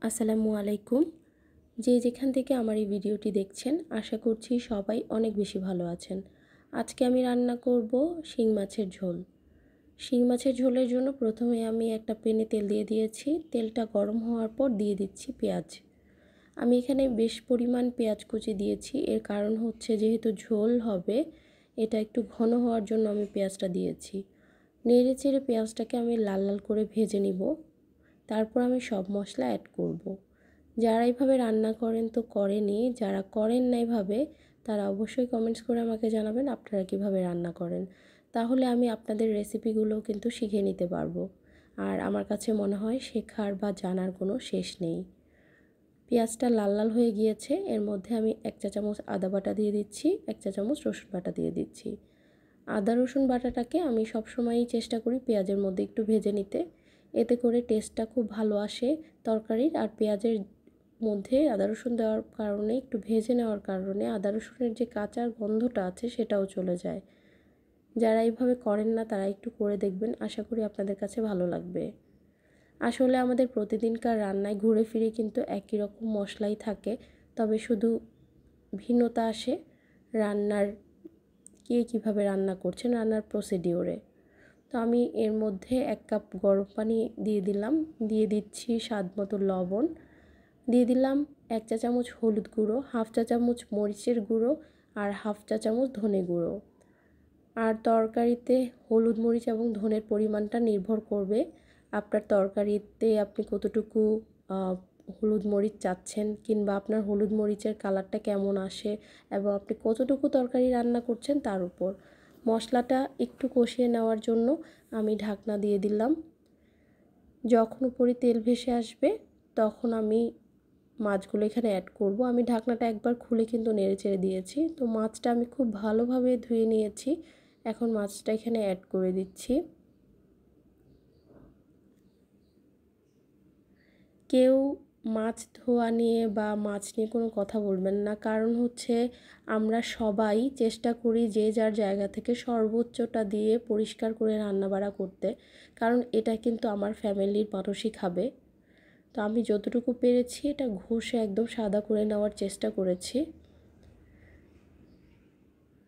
আসসালামু আলাইকুম। যে যেখান থেকে আমার এই ভিডিওটি দেখছেন আশা করছি সবাই অনেক বেশি ভালো আছেন। আজকে আমি রান্না করব শিং মাছের ঝোল। শিং মাছের ঝোলের জন্য প্রথমে আমি একটা প্যানে তেল দিয়ে দিয়েছি। তেলটা গরম হওয়ার পর দিয়ে দিচ্ছি পেঁয়াজ। আমি এখানে বেশ পরিমাণ পেঁয়াজ কুচি দিয়েছি। এর কারণ হচ্ছে যেহেতু ঝোল হবে, এটা একটু ঘন হওয়ার জন্য আমি পেঁয়াজটা দিয়েছি। নেড়ে চেড়ে পেঁয়াজটাকে আমি লাল লাল করে ভেজে নিব। তারপর আমি সব মশলা অ্যাড করব। যারা এইভাবে রান্না করেন তো করেনই, যারা করেন না এইভাবে তারা অবশ্যই কমেন্টস করে আমাকে জানাবেন আপনারা কীভাবে রান্না করেন। তাহলে আমি আপনাদের রেসিপিগুলো কিন্তু শিখে নিতে পারবো। আর আমার কাছে মনে হয় শেখার বা জানার কোনো শেষ নেই। পেঁয়াজটা লাল লাল হয়ে গিয়েছে। এর মধ্যে আমি 1 চা চামচ আদা বাটা দিয়ে দিচ্ছি, 1 চা চামচ রসুন বাটা দিয়ে দিচ্ছি। আদা রসুন বাটাটাকে আমি সবসময়ই চেষ্টা করি পেঁয়াজের মধ্যে একটু ভেজে নিতে। এতে করে টেস্টটা খুব ভালো আসে তরকারির। আর পেঁয়াজের মধ্যে আদা রসুন দেওয়ার কারণে, একটু ভেজে নেওয়ার কারণে আদা রসুনের যে কাঁচা গন্ধটা আছে সেটাও চলে যায়। যারা এইভাবে করেন না তারা একটু করে দেখবেন, আশা করি আপনাদের কাছে ভালো লাগবে। আসলে আমাদের প্রতিদিনকার রান্নায় ঘুরে ফিরে কিন্তু একই রকম মশলাই থাকে, তবে শুধু ভিন্নতা আসে রান্নার কে কীভাবে রান্না করছেন, রান্নার প্রসিডিওরে। তো আমি এর মধ্যে 1 কাপ গরম পানি দিয়ে দিলাম, দিয়ে দিচ্ছি স্বাদ মতো লবণ, দিয়ে দিলাম 1 চা চামচ হলুদ গুঁড়ো, 1/2 চা চামচ মরিচের গুঁড়ো আর 1/2 চা চামচ ধনে গুঁড়ো। আর তরকারিতে হলুদ মরিচ এবং ধনের পরিমাণটা নির্ভর করবে আপনার তরকারিতে আপনি কতটুকু হলুদ মরিচ চাচ্ছেন, কিংবা আপনার হলুদ মরিচের কালারটা কেমন আসে এবং আপনি কতটুকু তরকারি রান্না করছেন তার উপর। মশলাটা একটু কষিয়ে নেওয়ার জন্য আমি ঢাকনা দিয়ে দিলাম। যখন উপরে তেল ভেসে আসবে তখন আমি মাছগুলো এখানে অ্যাড করব। আমি ঢাকনাটা একবার খুলে কিন্তু নেড়ে চেড়ে দিয়েছি। তো মাছটা আমি খুব ভালোভাবে ধুয়ে নিয়েছি। এখন মাছটা এখানে অ্যাড করে দিচ্ছি। কেউ মাছ ধোয়া নিয়ে বা মাছ নিয়ে কোনো কথা বলবেন না, কারণ হচ্ছে আমরা সবাই চেষ্টা করি যে যার জায়গা থেকে সর্বোচ্চটা দিয়ে পরিষ্কার করে রান্নাবাড়া করতে, কারণ এটা কিন্তু আমার ফ্যামিলির মানুষই খাবে। তো আমি যতটুকু পেরেছি এটা ঘষে একদম সাদা করে নেওয়ার চেষ্টা করেছি।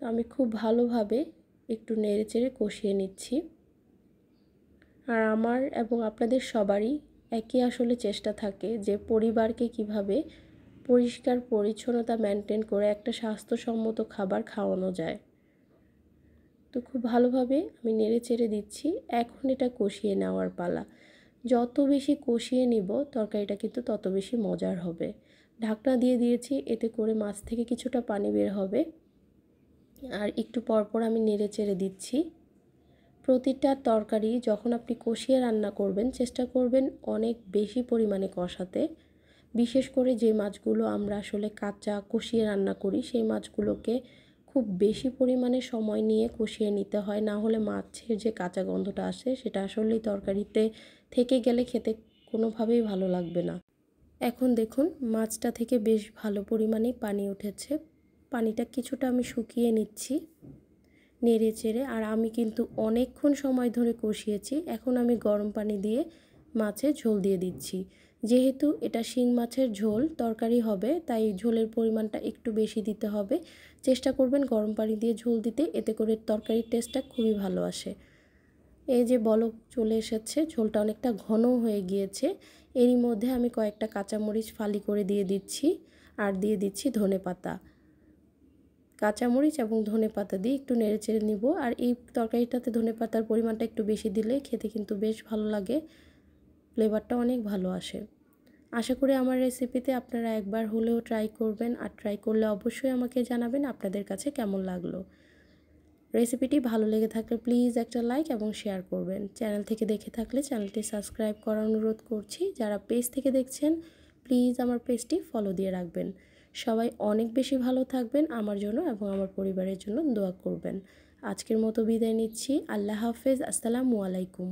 আমি খুব ভালোভাবে একটু নেড়ে চেড়ে কষিয়ে নিচ্ছি। আর আমার এবং আপনাদের সবারই একই আসলে চেষ্টা থাকে যে পরিবারকে কিভাবে পরিষ্কার পরিচ্ছন্নতা মেনটেন করে একটা স্বাস্থ্যসম্মত খাবার খাওয়ানো যায়। তো খুব ভালোভাবে আমি নেড়ে চেড়ে দিচ্ছি। এখন এটা কষিয়ে নেওয়ার পালা। যত বেশি কষিয়ে নিব তরকারিটা কিন্তু তত বেশি মজার হবে। ঢাকনা দিয়ে দিয়েছি, এতে করে মাছ থেকে কিছুটা পানি বের হবে। আর একটু পরপর আমি নেড়ে চেড়ে দিচ্ছি। প্রতিটা তরকারি যখন আপনি কষিয়ে রান্না করবেন চেষ্টা করবেন অনেক বেশি পরিমাণে কষাতে। বিশেষ করে যে মাছগুলো আমরা আসলে কাঁচা কষিয়ে রান্না করি সেই মাছগুলোকে খুব বেশি পরিমাণে সময় নিয়ে কষিয়ে নিতে হয়, না হলে মাছের যে কাঁচা গন্ধটা আসে সেটা আসলেই তরকারিতে থেকে গেলে খেতে কোনোভাবেই ভালো লাগবে না। এখন দেখুন মাছটা থেকে বেশ ভালো পরিমাণে পানি উঠেছে। পানিটা কিছুটা আমি শুকিয়ে নিচ্ছি নেড়ে চেড়ে। আর আমি কিন্তু অনেকক্ষণ সময় ধরে কষিয়েছি। এখন আমি গরম পানি দিয়ে মাছের ঝোল দিয়ে দিচ্ছি। যেহেতু এটা শিং মাছের ঝোল তরকারি হবে, তাই ঝোলের পরিমাণটা একটু বেশি দিতে হবে। চেষ্টা করবেন গরম পানি দিয়ে ঝোল দিতে, এতে করে তরকারির টেস্টটা খুবই ভালো আসে। এই যে বলক চলে এসেছে, ঝোলটা অনেকটা ঘন হয়ে গিয়েছে। এরই মধ্যে আমি কয়েকটা কাঁচামরিচ ফালি করে দিয়ে দিচ্ছি, আর দিয়ে দিচ্ছি ধনেপাতা। কাঁচামরিচ এবং ধনেপাতা দিয়ে একটু নেড়েচেড়ে নিব। আর এই তরকারিটাতে ধনেপাতার পরিমাণটা একটু বেশি দিলে খেতে কিন্তু বেশ ভালো লাগে, ফ্লেভারটা অনেক ভালো আসে। আশা করি আমার রেসিপিতে আপনারা একবার হলেও ট্রাই করবেন, আর ট্রাই করলে অবশ্যই আমাকে জানাবেন আপনাদের কাছে কেমন লাগলো। রেসিপিটি ভালো লেগে থাকলে প্লিজ একটা লাইক এবং শেয়ার করবেন। চ্যানেল থেকে দেখে থাকলে চ্যানেলটি সাবস্ক্রাইব করার অনুরোধ করছি। যারা পেজ থেকে দেখছেন প্লিজ আমার পেজটি ফলো দিয়ে রাখবেন। সবাই অনেক বেশি ভালো থাকবেন, আমার জন্য এবং আমার পরিবারের জন্য দোয়া করবেন। আজকের মতো বিদায় নিচ্ছি। আল্লাহ হাফেজ। আসসালামু আলাইকুম।